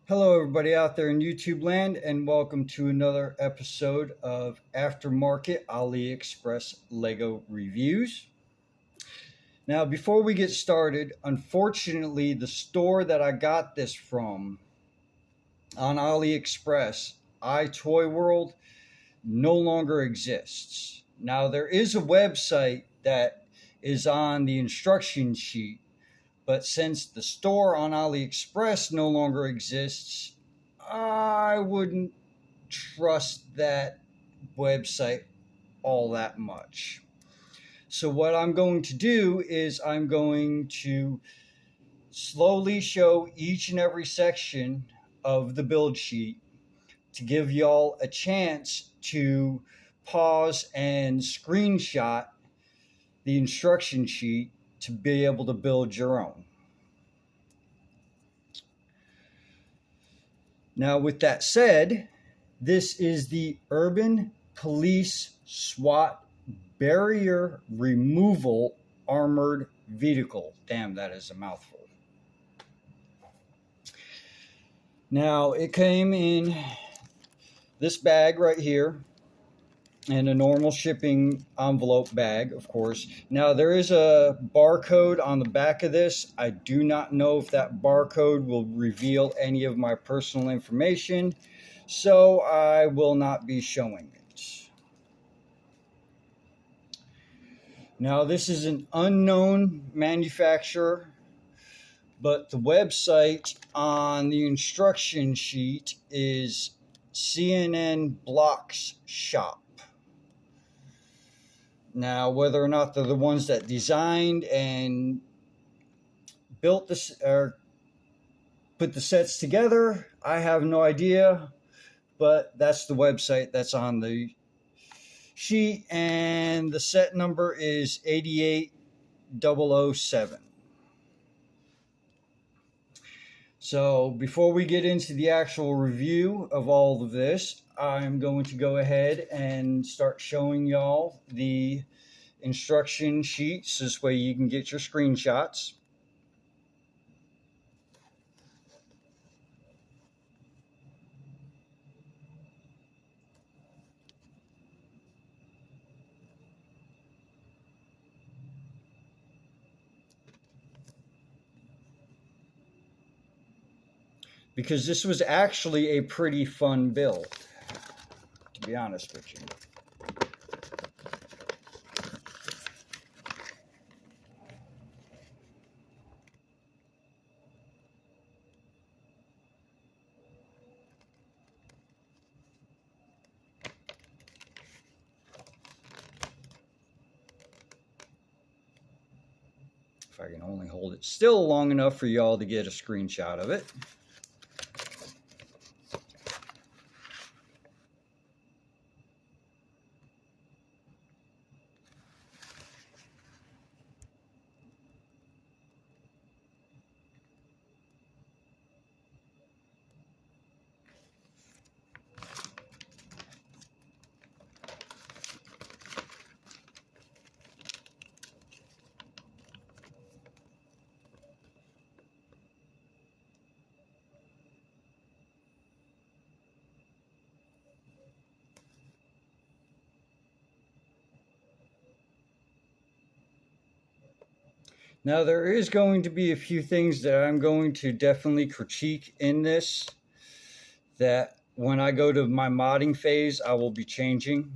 Hello, everybody out there in YouTube land, and welcome to another episode of Aftermarket AliExpress Lego Reviews. Now, before we get started, unfortunately, the store that I got this from on AliExpress, iToyWorld, no longer exists. Now, there is a website that is on the instruction sheet, but since the store on AliExpress no longer exists, I wouldn't trust that website all that much. So what I'm going to do is I'm going to slowly show each and every section of the build sheet to give y'all a chance to pause and screenshot the instruction sheet to be able to build your own. Now, with that said, this is the Urban Police SWAT Barrier Removal Armored Vehicle. Damn, that is a mouthful. Now, it came in this bag right here and a normal shipping envelope bag, of course. Now, there is a barcode on the back of this. I do not know if that barcode will reveal any of my personal information, so I will not be showing it. Now, this is an unknown manufacturer, but the website on the instruction sheet is CNN Blocks Shop. Now, whether or not they're the ones that designed and built this or put the sets together, I have no idea, but that's the website that's on the sheet, and the set number is 88007. So before we get into the actual review of all of this, I'm going to go ahead and start showing y'all the instruction sheets. This way you can get your screenshots. Because this was actually a pretty fun build, to be honest with you. If I can only hold it still long enough for y'all to get a screenshot of it. Now, there is going to be a few things that I'm going to definitely critique in this, that when I go to my modding phase, I will be changing.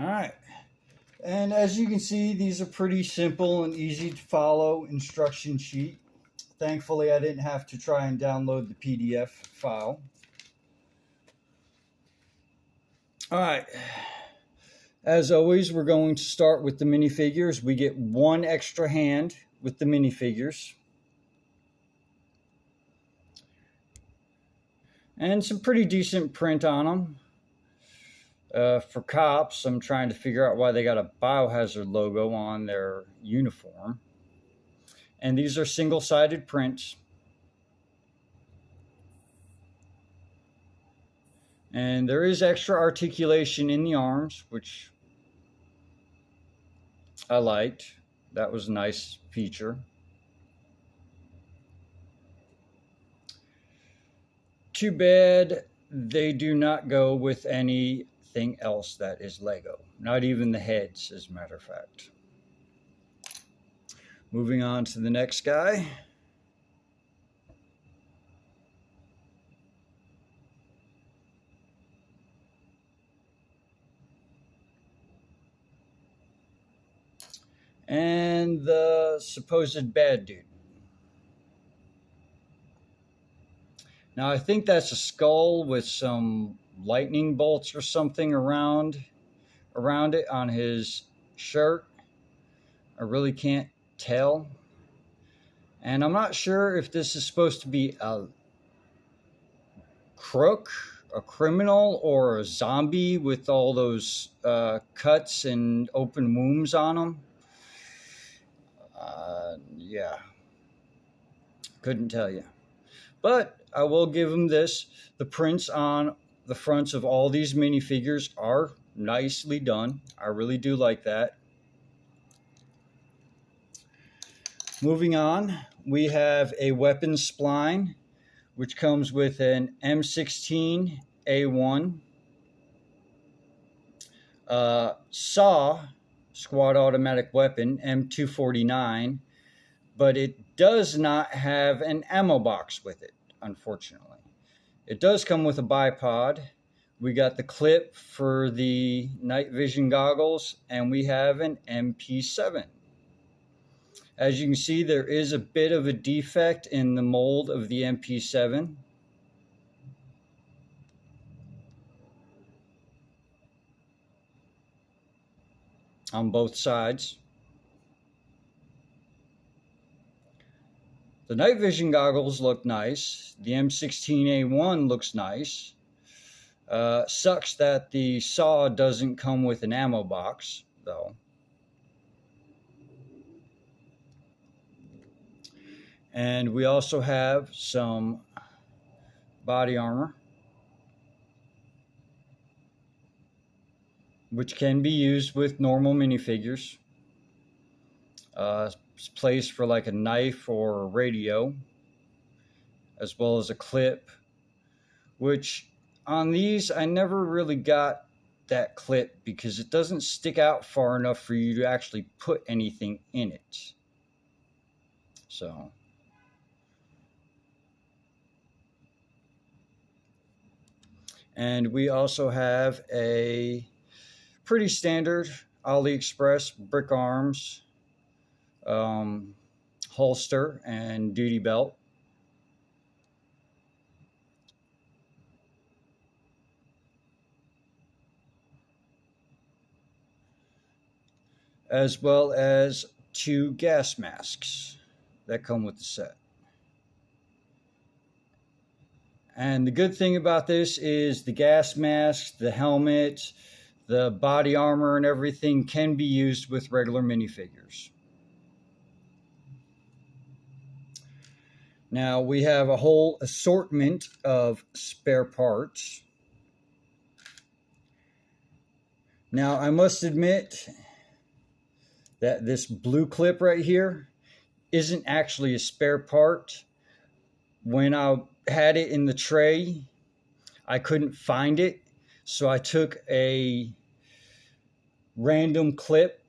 All right. And as you can see, these are pretty simple and easy to follow instruction sheet. Thankfully, I didn't have to try and download the PDF file. All right. As always, we're going to start with the minifigures. We get one extra hand with the minifigures. And some pretty decent print on them. For cops, I'm trying to figure out why they got a Biohazard logo on their uniform. And these are single-sided prints. And there is extra articulation in the arms, which I liked. That was a nice feature. Too bad they do not go with anything else that is Lego. Not even the heads, as a matter of fact. Moving on to the next guy. And the supposed bad dude. Now, I think that's a skull with some lightning bolts or something around it on his shirt. I really can't tell. And I'm not sure if this is supposed to be a crook, a criminal, or a zombie with all those cuts and open wounds on him. Yeah. Couldn't tell you. But I will give him this. The prints on the fronts of all these minifigures are nicely done. I really do like that. Moving on, we have a weapon spline, which comes with an M16A1 SAW squad automatic weapon, M249, but it does not have an ammo box with it, unfortunately. It does come with a bipod. We got the clip for the night vision goggles, and we have an MP7. As you can see, there is a bit of a defect in the mold of the MP7. On both sides. The night vision goggles look nice. The M16A1 looks nice. Sucks that the SAW doesn't come with an ammo box, though. And we also have some body armor, which can be used with normal minifigures. It's placed for like a knife or a radio, as well as a clip, which on these I never really got that clip because it doesn't stick out far enough for you to actually put anything in it. So and we also have a pretty standard AliExpress brick arms holster and duty belt. As well as 2 gas masks that come with the set. And the good thing about this is the gas mask, the helmet, the body armor, and everything can be used with regular minifigures. Now we have a whole assortment of spare parts. Now I must admit that this blue clip right here isn't actually a spare part. When I had it in the tray, I couldn't find it, so I took a random clip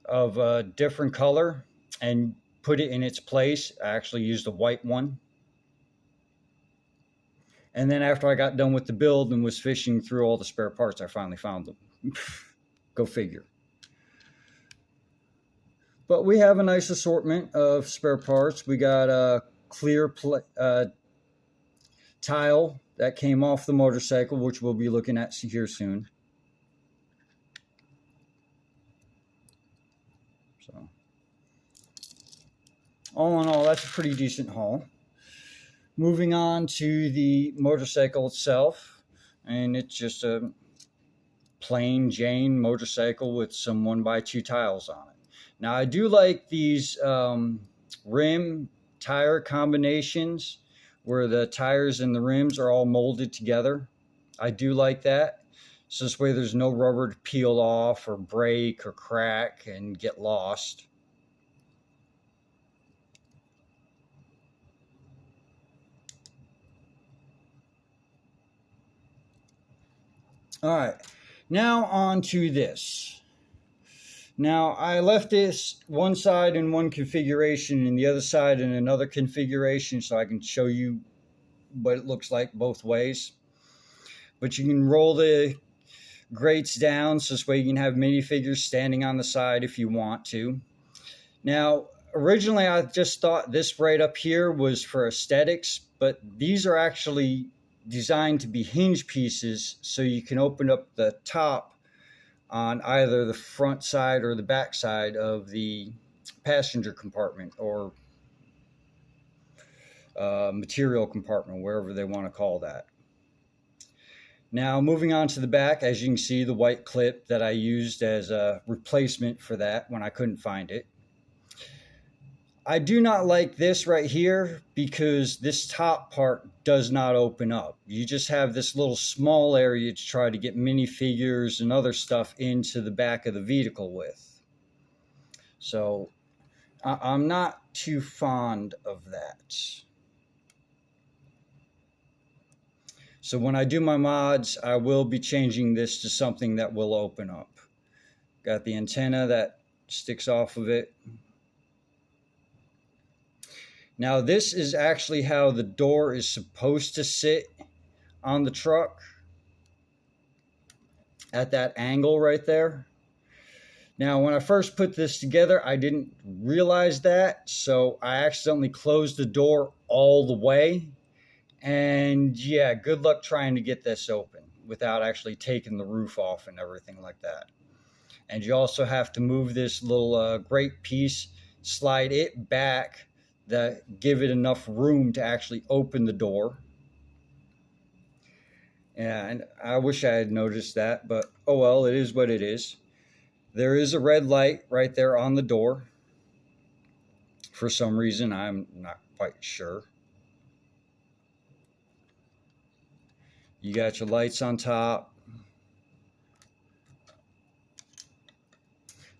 of a different color and put it in its place. I actually used a white one. And then after I got done with the build and was fishing through all the spare parts, I finally found them. Go figure. But we have a nice assortment of spare parts. We got a clear tile that came off the motorcycle, which we'll be looking at here soon. So, all in all, that's a pretty decent haul. Moving on to the motorcycle itself, and it's just a plain Jane motorcycle with some 1x2 tiles on it. Now, I do like these rim tire combinations where the tires and the rims are all molded together. I do like that. So this way there's no rubber to peel off or break or crack and get lost. All right, now on to this. Now, I left this one side in one configuration and the other side in another configuration so I can show you what it looks like both ways. But you can roll the grates down so this way you can have minifigures standing on the side if you want to. Now, originally I just thought this right up here was for aesthetics, but these are actually designed to be hinge pieces so you can open up the top on either the front side or the back side of the passenger compartment or material compartment, wherever they want to call that. Now, moving on to the back, as you can see, the white clip that I used as a replacement for that when I couldn't find it. I do not like this right here because this top part does not open up. You just have this little small area to try to get minifigures and other stuff into the back of the vehicle with. So I'm not too fond of that. So when I do my mods, I will be changing this to something that will open up. Got the antenna that sticks off of it. Now, this is actually how the door is supposed to sit on the truck, at that angle right there. Now, when I first put this together, I didn't realize that, so I accidentally closed the door all the way. And yeah, good luck trying to get this open without actually taking the roof off and everything like that. And you also have to move this little grate piece, slide it back, that give it enough room to actually open the door. And I wish I had noticed that, but oh well, it is what it is. There is a red light right there on the door. For some reason, I'm not quite sure. You got your lights on top.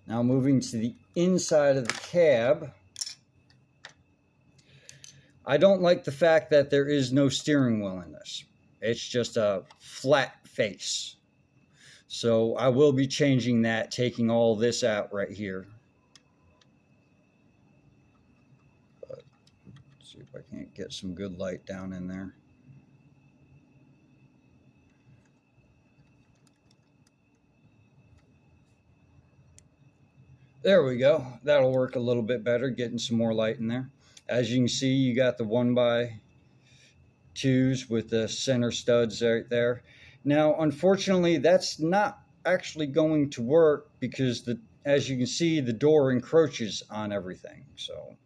Now moving to the inside of the cab. I don't like the fact that there is no steering wheel in this. It's just a flat face. So I will be changing that, taking all this out right here. But let's see if I can't get some good light down in there. There we go. That'll work a little bit better, getting some more light in there. As you can see, you got the 1x2s with the center studs right there. Now, unfortunately, that's not actually going to work because, as you can see, the door encroaches on everything. So,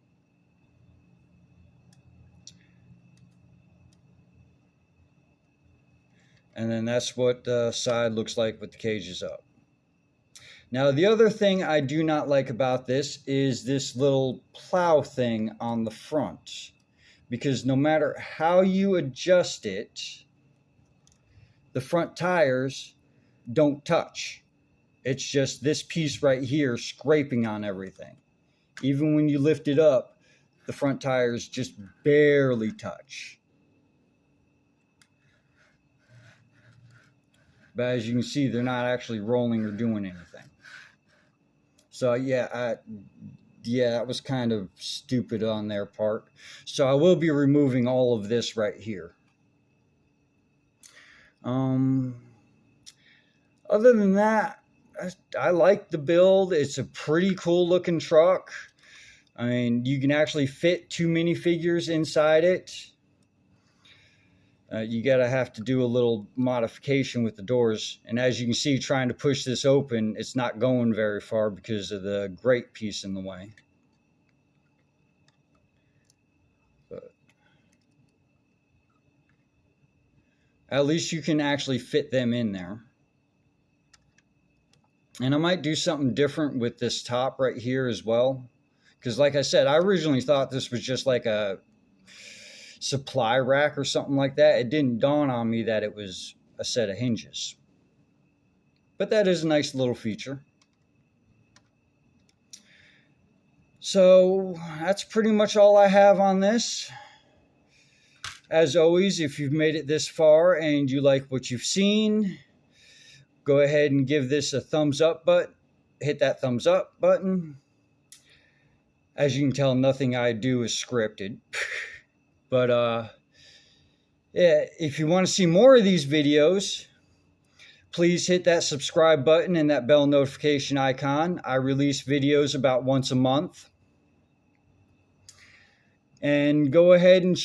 and then that's what the side looks like with the cages up. Now, the other thing I do not like about this is this little plow thing on the front, because no matter how you adjust it, the front tires don't touch. It's just this piece right here scraping on everything. Even when you lift it up, the front tires just barely touch. But as you can see, they're not actually rolling or doing anything. So yeah, that was kind of stupid on their part. So I will be removing all of this right here. Other than that, I like the build. It's a pretty cool looking truck. I mean, you can actually fit 2 minifigures inside it. You gotta have to do a little modification with the doors. And as you can see, trying to push this open, it's not going very far because of the grate piece in the way. But at least you can actually fit them in there. And I might do something different with this top right here as well. Because like I said, I originally thought this was just like a supply rack or something like that. It didn't dawn on me that it was a set of hinges. But that is a nice little feature. So that's pretty much all I have on this. As always, if you've made it this far and you like what you've seen, go ahead and give this a thumbs up button. Hit that thumbs up button. As you can tell, nothing I do is scripted. But yeah, if you want to see more of these videos, please hit that subscribe button and that bell notification icon. I release videos about once a month. And go ahead and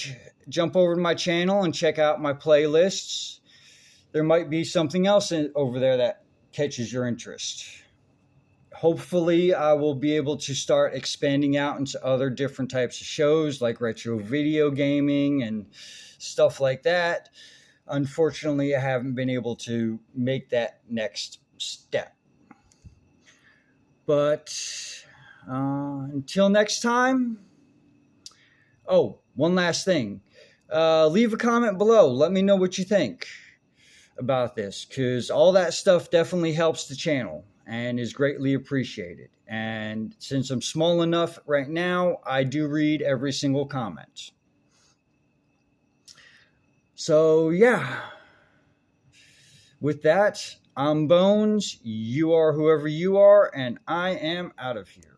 jump over to my channel and check out my playlists. There might be something else over there that catches your interest. Hopefully, I will be able to start expanding out into other different types of shows like retro video gaming and stuff like that. Unfortunately, I haven't been able to make that next step. But until next time. Oh, one last thing. Leave a comment below. Let me know what you think about this, because all that stuff definitely helps the channel and is greatly appreciated. And since I'm small enough right now, I do read every single comment. So yeah, with that, I'm Bones, you are whoever you are, and I am out of here.